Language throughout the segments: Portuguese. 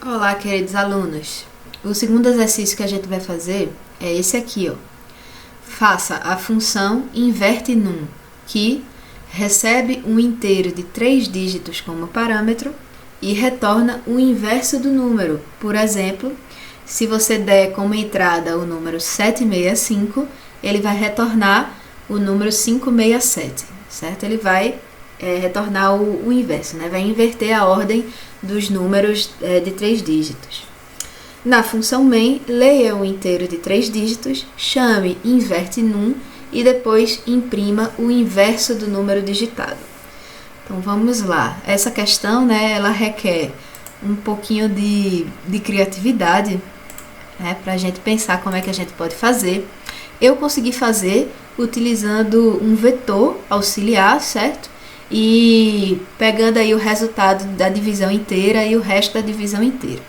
Olá, queridos alunos. O segundo exercício que a gente vai fazer é esse aqui, ó. Faça a função inverte num, que recebe um inteiro de 3 dígitos como parâmetro e retorna o inverso do número. Por exemplo, se você der como entrada o número 765, ele vai retornar o número 567, certo? Ele vai retornar o inverso, né? Vai inverter a ordem dos números de 3 dígitos. Na função main, leia o inteiro de 3 dígitos, chame inverte num e depois imprima o inverso do número digitado. Então vamos lá. Essa questão, né, ela requer um pouquinho de criatividade, né, para a gente pensar como é que a gente pode fazer. Eu consegui fazer utilizando um vetor auxiliar, certo? E pegando aí o resultado da divisão inteira e o resto da divisão inteira.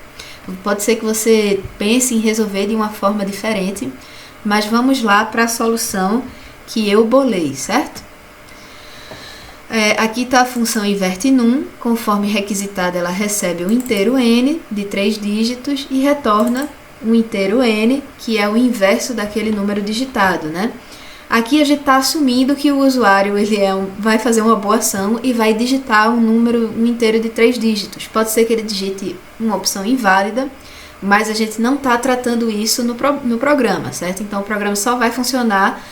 Pode ser que você pense em resolver de uma forma diferente, mas vamos lá para a solução que eu bolei, certo? Aqui está a função inverte num, conforme requisitada ela recebe o inteiro n de 3 dígitos e retorna um inteiro n, que é o inverso daquele número digitado, né? Aqui a gente está assumindo que o usuário vai fazer uma boa ação e vai digitar um inteiro de 3 dígitos. Pode ser que ele digite uma opção inválida, mas a gente não está tratando isso no programa, certo? Então o programa só vai funcionar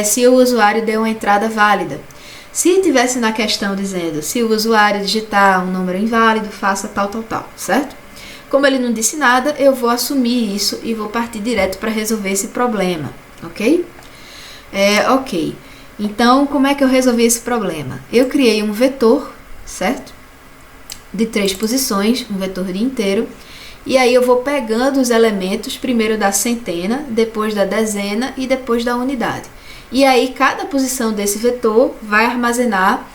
se o usuário der uma entrada válida. Se tivesse na questão dizendo, se o usuário digitar um número inválido, faça tal, certo? Como ele não disse nada, eu vou assumir isso e vou partir direto para resolver esse problema, ok? Ok, então como é que eu resolvi esse problema? Eu criei um vetor, certo? De 3 posições, um vetor de inteiro, e aí eu vou pegando os elementos, primeiro da centena, depois da dezena e depois da unidade. E aí cada posição desse vetor vai armazenar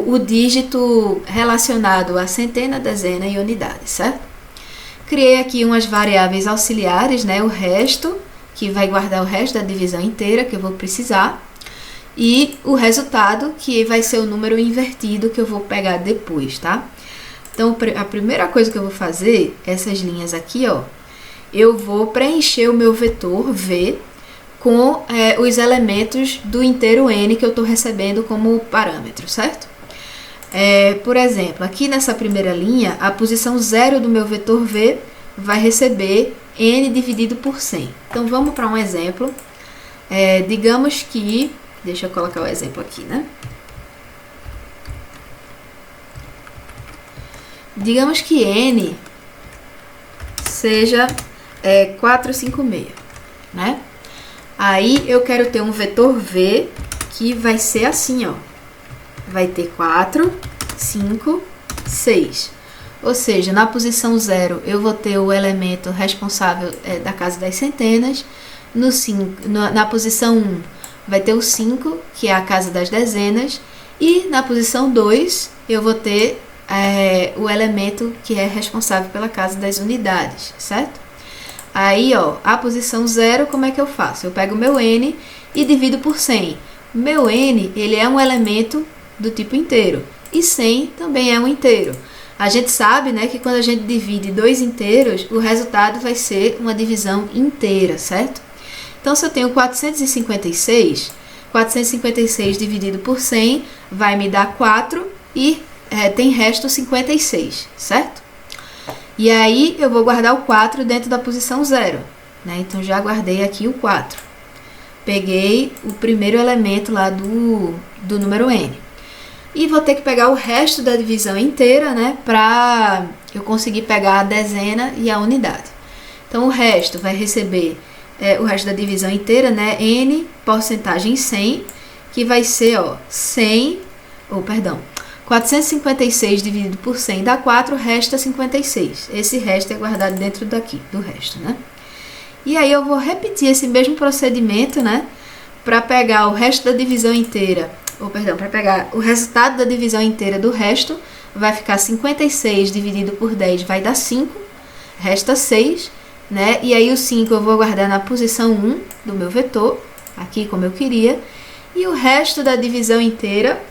o dígito relacionado à centena, dezena e unidade, certo? Criei aqui umas variáveis auxiliares, né? O resto, que vai guardar o resto da divisão inteira que eu vou precisar, e o resultado, que vai ser o número invertido que eu vou pegar depois, tá? Então, a primeira coisa que eu vou fazer, essas linhas aqui, ó, eu vou preencher o meu vetor V com os elementos do inteiro n que eu estou recebendo como parâmetro, certo? Por exemplo, aqui nessa primeira linha, a posição 0 do meu vetor V vai receber n dividido por 100. Então, vamos para um exemplo. Digamos que... Deixa eu colocar o exemplo aqui, né? Digamos que n seja 456, né? Aí, eu quero ter um vetor v que vai ser assim, ó. Vai ter 4, 5, 6. Ou seja, na posição 0 eu vou ter o elemento responsável da casa das centenas. Na posição 1 vai ter o 5, que é a casa das dezenas. E na posição 2 eu vou ter o elemento que é responsável pela casa das unidades, certo? Aí, ó, a posição 0, como é que eu faço? Eu pego o meu n e divido por 100. Meu n, ele é um elemento do tipo inteiro. E 100 também é um inteiro. A gente sabe, né, que quando a gente divide 2 inteiros, o resultado vai ser uma divisão inteira, certo? Então, se eu tenho 456, 456 dividido por 100 vai me dar 4 e tem resto 56, certo? E aí, eu vou guardar o 4 dentro da posição 0, né? Então, já guardei aqui o 4. Peguei o primeiro elemento lá do número n. E vou ter que pegar o resto da divisão inteira, né, para eu conseguir pegar a dezena e a unidade. Então, o resto vai receber o resto da divisão inteira, né, n porcentagem 100, que vai ser, ó, 456 dividido por 100 dá 4, resta 56. Esse resto é guardado dentro daqui, do resto, né? E aí eu vou repetir esse mesmo procedimento, né, para pegar o resto da divisão inteira. Para pegar o resultado da divisão inteira do resto, vai ficar 56 dividido por 10, vai dar 5, resta 6, né? E aí o 5 eu vou guardar na posição 1 do meu vetor, aqui como eu queria, e o resto da divisão inteira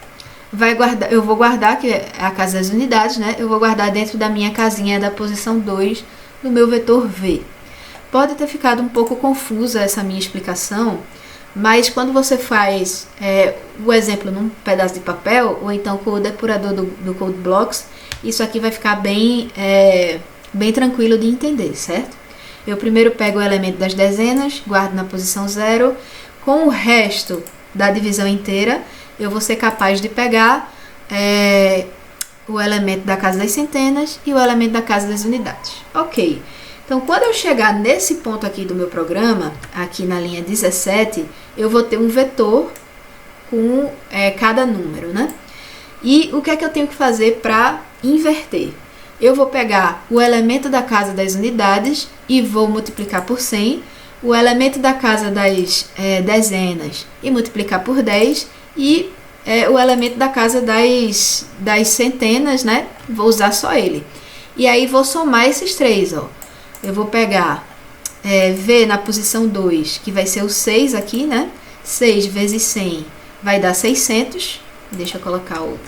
eu vou guardar, que é a casa das unidades, né? Eu vou guardar dentro da minha casinha da posição 2 do meu vetor V. Pode ter ficado um pouco confusa essa minha explicação, mas quando você faz o exemplo num pedaço de papel, ou então com o depurador do Code Blocks, isso aqui vai ficar bem tranquilo de entender, certo? Eu primeiro pego o elemento das dezenas, guardo na posição 0. Com o resto da divisão inteira, eu vou ser capaz de pegar o elemento da casa das centenas e o elemento da casa das unidades. Ok. Então, quando eu chegar nesse ponto aqui do meu programa, aqui na linha 17, eu vou ter um vetor com cada número, né? E o que é que eu tenho que fazer para inverter? Eu vou pegar o elemento da casa das unidades e vou multiplicar por 100, o elemento da casa das dezenas e multiplicar por 10, e o elemento da casa das centenas, né? Vou usar só ele. E aí vou somar esses três, ó. Eu vou pegar V na posição 2, que vai ser o 6 aqui, né? 6 vezes 100 vai dar 600. Deixa eu colocar o...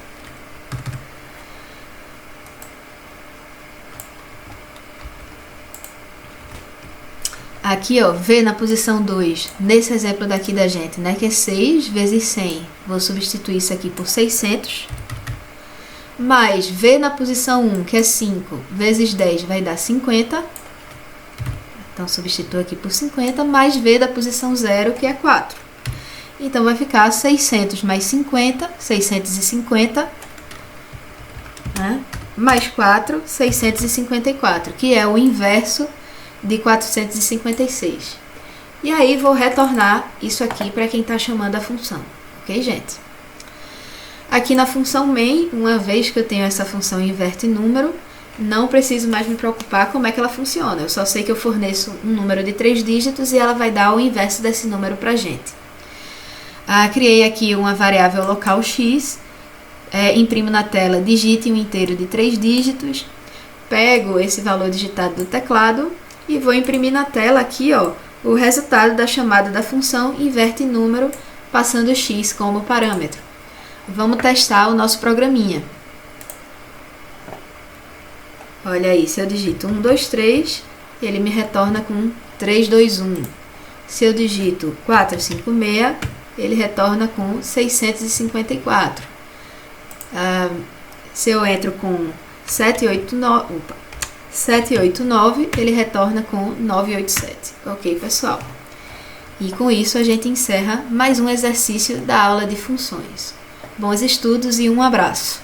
Aqui, ó, V na posição 2, nesse exemplo daqui da gente, né? Que é 6 vezes 100. Vou substituir isso aqui por 600. Mais V na posição 1, que é 5, vezes 10 vai dar 50. Então, substituo aqui por 50, mais V da posição 0, que é 4. Então, vai ficar 600 mais 50, 650, né? Mais 4, 654, que é o inverso de 456. E aí, vou retornar isso aqui para quem está chamando a função. Ok, gente? Aqui na função main, uma vez que eu tenho essa função inverte número, não preciso mais me preocupar como é que ela funciona. Eu só sei que eu forneço um número de 3 dígitos e ela vai dar o inverso desse número para a gente. Criei aqui uma variável local x, imprimo na tela, digite um inteiro de 3 dígitos, pego esse valor digitado do teclado e vou imprimir na tela aqui, ó, o resultado da chamada da função inverte número, passando x como parâmetro. Vamos testar o nosso programinha. Olha aí, se eu digito 1, 2, 3, ele me retorna com 3, 2, 1. Se eu digito 4, 5, 6, ele retorna com 654. Se eu entro com 7, 8, 9, ele retorna com 987. Ok, pessoal? E com isso a gente encerra mais um exercício da aula de funções. Bons estudos e um abraço!